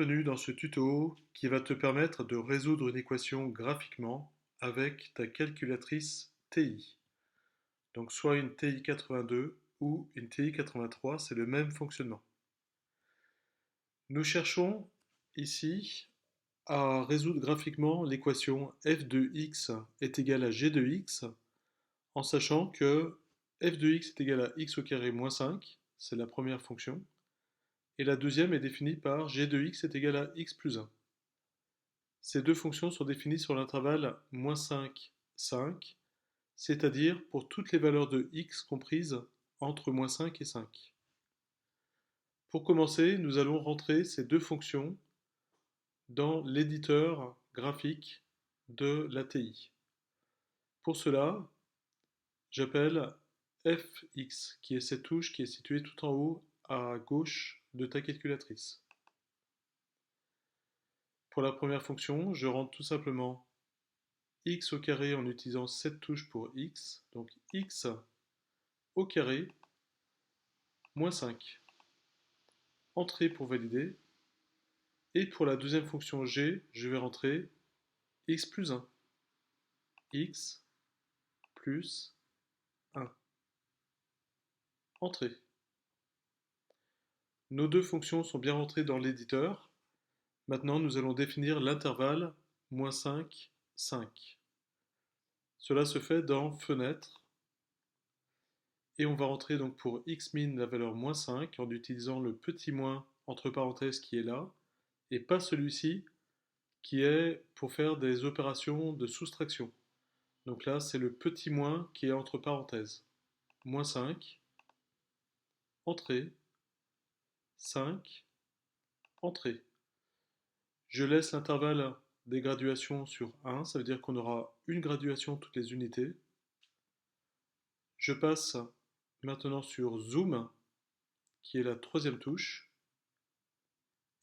bienvenue dans ce tuto qui va te permettre de résoudre une équation graphiquement avec ta calculatrice TI. Donc soit une TI 82 ou une TI 83, c'est le même fonctionnement. Nous cherchons ici à résoudre graphiquement l'équation f de x est égal à g de x en sachant que f de x est égal à x au carré moins 5, c'est la première fonction, et la deuxième est définie par g de x est égal à x plus 1. Ces deux fonctions sont définies sur l'intervalle moins 5, 5, c'est-à-dire pour toutes les valeurs de x comprises entre moins 5 et 5. Pour commencer, nous allons rentrer ces deux fonctions dans l'éditeur graphique de la TI. Pour cela, j'appelle fx, qui est cette touche qui est située tout en haut à gauche de ta calculatrice. Pour la première fonction, je rentre tout simplement x au carré en utilisant cette touche pour x, donc x au carré moins 5. Entrée pour valider. Et pour la deuxième fonction g, je vais rentrer x plus 1. X plus 1. Entrée. Nos deux fonctions sont bien rentrées dans l'éditeur. Maintenant, nous allons définir l'intervalle moins 5, 5. Cela se fait dans fenêtre. Et on va rentrer donc pour x min la valeur moins 5 en utilisant le petit moins entre parenthèses qui est là, et pas celui-ci qui est pour faire des opérations de soustraction. Donc là, c'est le petit moins qui est entre parenthèses. Moins 5, entrée, 5, entrée. Je laisse l'intervalle des graduations sur 1, ça veut dire qu'on aura une graduation toutes les unités. Je passe maintenant sur Zoom, qui est la troisième touche,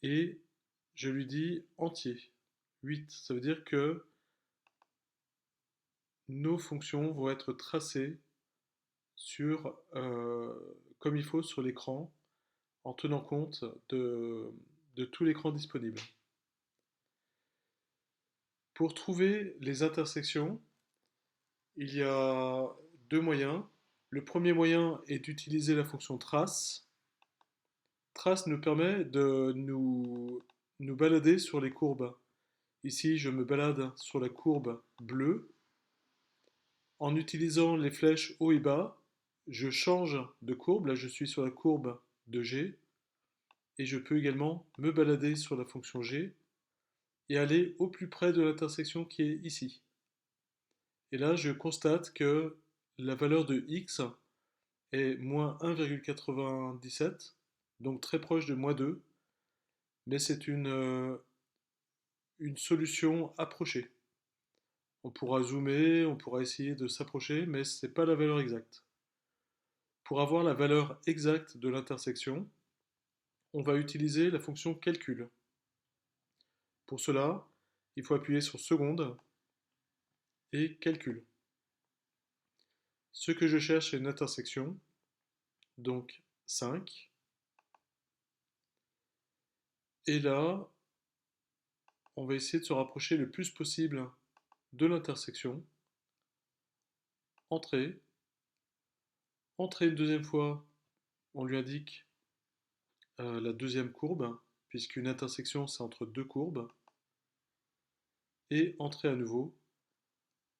et je lui dis entier, 8. Ça veut dire que nos fonctions vont être tracées comme il faut sur l'écran, en tenant compte de tout l'écran disponible. Pour trouver les intersections, il y a deux moyens. Le premier moyen est d'utiliser la fonction trace. Trace nous permet de nous balader sur les courbes. Ici, je me balade sur la courbe bleue. En utilisant les flèches haut et bas, je change de courbe. Là, je suis sur la courbe de G. Et je peux également me balader sur la fonction G et aller au plus près de l'intersection qui est ici. Et là, je constate que la valeur de x est moins 1,97, donc très proche de moins 2, mais c'est une solution approchée. On pourra zoomer, on pourra essayer de s'approcher, mais ce n'est pas la valeur exacte. Pour avoir la valeur exacte de l'intersection, on va utiliser la fonction calcul. Pour cela, il faut appuyer sur seconde et calcul. Ce que je cherche, c'est une intersection, donc 5. Et là, on va essayer de se rapprocher le plus possible de l'intersection. Entrée. Entrée une deuxième fois, on lui indique la deuxième courbe, puisqu'une intersection c'est entre deux courbes. Et entrée à nouveau.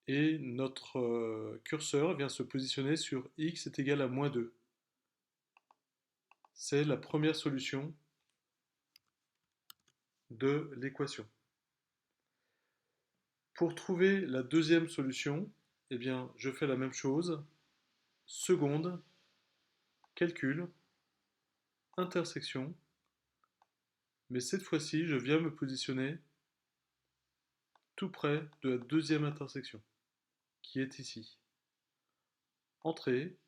Et notre curseur vient se positionner sur x est égal à moins 2. C'est la première solution de l'équation. Pour trouver la deuxième solution, eh bien, je fais la même chose. Seconde, calcul, intersection, mais cette fois-ci, je viens me positionner tout près de la deuxième intersection, qui est ici. Entrée,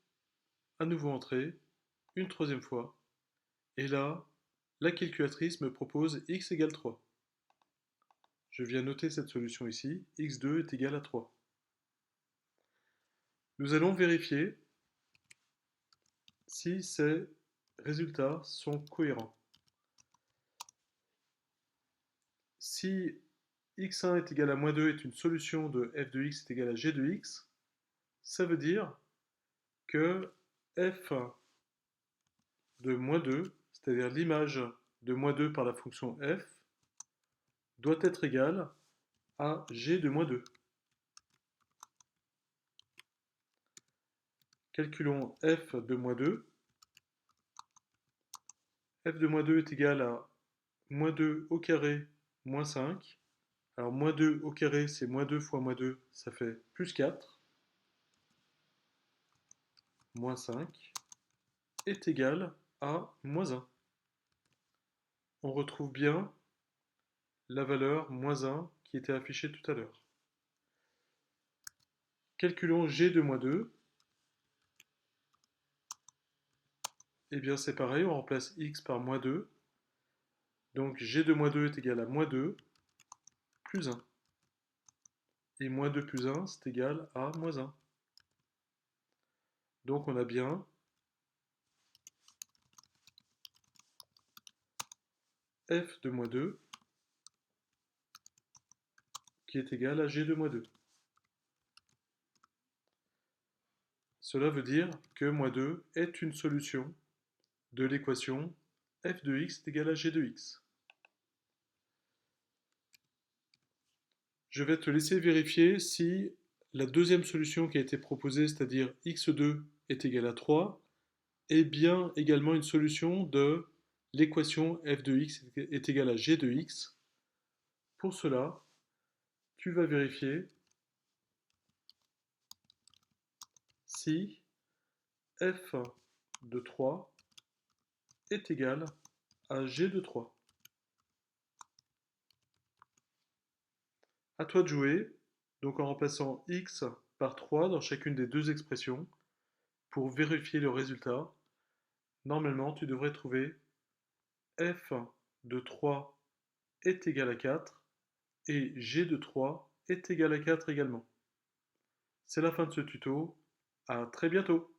à nouveau entrée, une troisième fois, et là, la calculatrice me propose x égale 3. Je viens noter cette solution ici, x2 est égal à 3. Nous allons vérifier si ces résultats sont cohérents. si x1 est égal à moins 2 est une solution de f de x est égal à g de x, ça veut dire que f de moins 2, c'est-à-dire l'image de moins 2 par la fonction f, doit être égale à g de moins 2. Calculons f de moins 2. F de moins 2 est égal à moins 2 au carré moins 5. Alors moins 2 au carré, c'est moins 2 fois moins 2, ça fait plus 4. Moins 5 est égal à moins 1. On retrouve bien la valeur moins 1 qui était affichée tout à l'heure. Calculons g de moins 2. Eh bien c'est pareil, on remplace x par moins 2. Donc g de moins 2 est égal à moins 2 plus 1. Et moins 2 plus 1, c'est égal à moins 1. Donc on a bien f de moins 2 qui est égal à g de moins 2. Cela veut dire que moins 2 est une solution de l'équation f de x est égal à g de x. Je vais te laisser vérifier si la deuxième solution qui a été proposée, c'est-à-dire x2 est égal à 3, est bien également une solution de l'équation f de x est égal à g de x. Pour cela, tu vas vérifier si f de 3 est égal à g de 3. À toi de jouer, donc en remplaçant x par 3 dans chacune des deux expressions pour vérifier le résultat. Normalement, tu devrais trouver f de 3 est égal à 4 et g de 3 est égal à 4 également. C'est la fin de ce tuto. À très bientôt.